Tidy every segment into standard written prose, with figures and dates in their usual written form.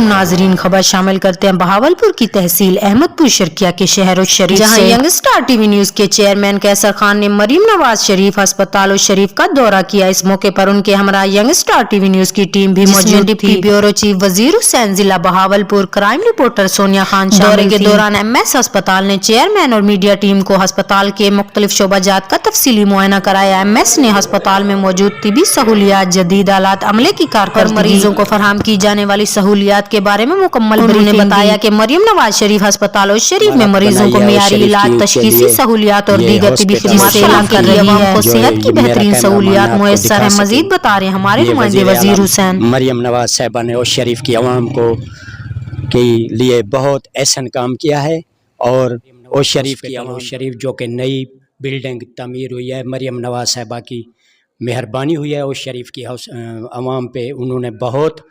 नाजरीन खबर शामिल करते हैं बहावलपुर की तहसील अहमदपुर शर्किया के शहर शरीफ जहां यंग स्टार टीवी न्यूज के चेयरमैन कैसर खान ने मरियम नवाज शरीफ अस्पताल शरीफ का दौरा किया। इस मौके पर उनके हमरा यंग स्टार टीवी न्यूज की टीम भी मौजूद थी। ब्यूरो चीफ वजीर हुसैन, जिला बहावलपुर, क्राइम रिपोर्टर सोनिया खान। दौरे के दौरान MS अस्पताल ने चेयरमैन और मीडिया टीम को अस्पताल के मुख्तलिफ शोबाजात का तफसीली मुआयना कराया। MS ने अस्पताल में मौजूद तिबी सहूलियात, जदीद आलात अमले की कारगर मरीजों को फराहम की जाने वाली सहूलियात के बारे में मुकम्मल उन्होंने बताया कि मरियम नवाज शरीफ अस्पताल और शरीफ में मरीजों को मियारी इलाज, तशखीसी सहूलियात और दीगर तिबी खिदमत फराहम कर रही है। अवाम को सेहत की बेहतरीन सहूलियात मुयस्सर है। मजीद बता रहे हमारे नुमाइंदे वजीर हुसैन। मरियम नवाज साहिबा ने और शरीफ की अवाम को के लिए बहुत एहसन काम किया है और शरीफ की अवाम शरीफ जो कि नई बिल्डिंग तमीर हुई है, मरियम नवाज साहिबा की मेहरबानी हुई है और शरीफ की अवाम पे उन्होंने बहुत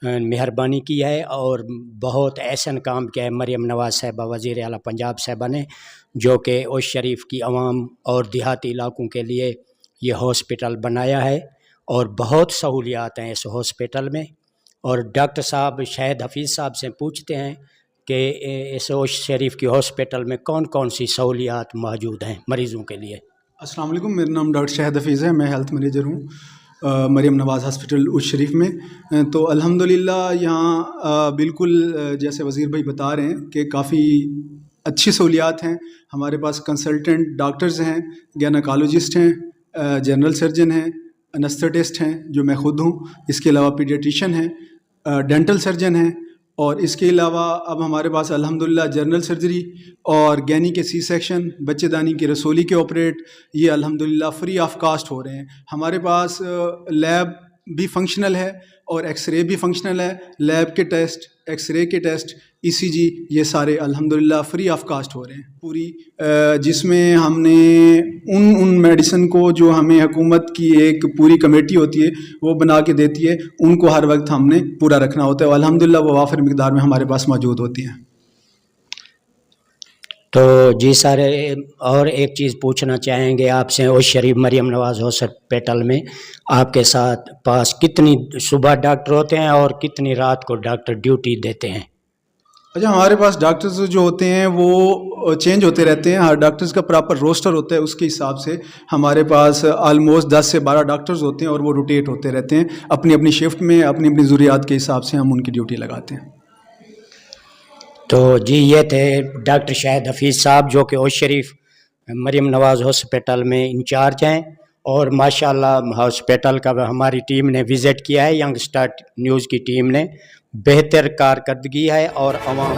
मेहरबानी की है और बहुत एहसन काम किया है मरियम नवाज साहिबा वज़ीर आला पंजाब साहिबा ने, जो कि उस शरीफ की अवाम और देहाती इलाकों के लिए ये हॉस्पिटल बनाया है और बहुत सहूलियात हैं इस हॉस्पिटल में। और डॉक्टर साहब शाहिद हफीज़ साहब से पूछते हैं कि इस उस शरीफ की हॉस्पिटल में कौन कौन सी सहूलियात मौजूद हैं मरीज़ों के लिए। अस्सलाम वालेकुम, मेरा नाम डॉक्टर शाहिद हफीज़ है, मैं हेल्थ मैनेजर हूँ मरियम नवाज़ हॉस्पिटल उस शरीफ में। तो अल्हम्दुलिल्लाह यहाँ बिल्कुल जैसे वज़ीर भाई बता रहे हैं कि काफ़ी अच्छी सहूलियात हैं। हमारे पास कंसल्टेंट डॉक्टर्स हैं, गायनेकोलॉजिस्ट हैं, जनरल सर्जन हैं, एनेस्थेटिस्ट हैं जो मैं ख़ुद हूँ, इसके अलावा पीडियाट्रिशियन हैं, डेंटल सर्जन हैं और इसके अलावा अब हमारे पास अल्हम्दुलिल्लाह जनरल सर्जरी और गैनी के सी सेक्शन, बच्चेदानी की रसोली के ऑपरेट ये अल्हम्दुलिल्लाह फ्री ऑफ कास्ट हो रहे हैं। हमारे पास लैब भी फंक्शनल है और एक्सरे भी फंक्शनल है। लैब के टेस्ट, एक्सरे के टेस्ट, ECG ये सारे अल्हम्दुलिल्लाह फ्री ऑफ कास्ट हो रहे हैं पूरी, जिसमें हमने उन मेडिसिन को जो हमें हुकूमत की एक पूरी कमेटी होती है वो बना के देती है, उनको हर वक्त हमने पूरा रखना होता है। अल्हम्दुलिल्लाह वो वाफिर मिकदार में हमारे पास मौजूद होती हैं। तो जी सर, और एक चीज़ पूछना चाहेंगे आपसे, उस शरीफ मरियम नवाज हॉस्पिटल में आपके साथ पास कितनी सुबह डॉक्टर होते हैं और कितनी रात को डॉक्टर ड्यूटी देते हैं? अच्छा, हमारे पास डॉक्टर्स जो होते हैं वो चेंज होते रहते हैं। हर डॉक्टर्स का प्रॉपर रोस्टर होता है, उसके हिसाब से हमारे पास आलमोस्ट 10 से 12 डॉक्टर्स होते हैं और वो रोटेट होते रहते हैं अपनी अपनी शिफ्ट में, अपनी अपनी ज़रूरियात के हिसाब से हम उनकी ड्यूटी लगाते हैं। तो जी ये थे डॉक्टर शाहिद हफीज़ साहब जो कि उस शरीफ मरियम नवाज हॉस्पिटल में इंचार्ज हैं और माशाल्लाह हॉस्पिटल का हमारी टीम ने विज़िट किया है, यंग स्टार न्यूज़ की टीम ने बेहतर कारकर्दगी है और अवाम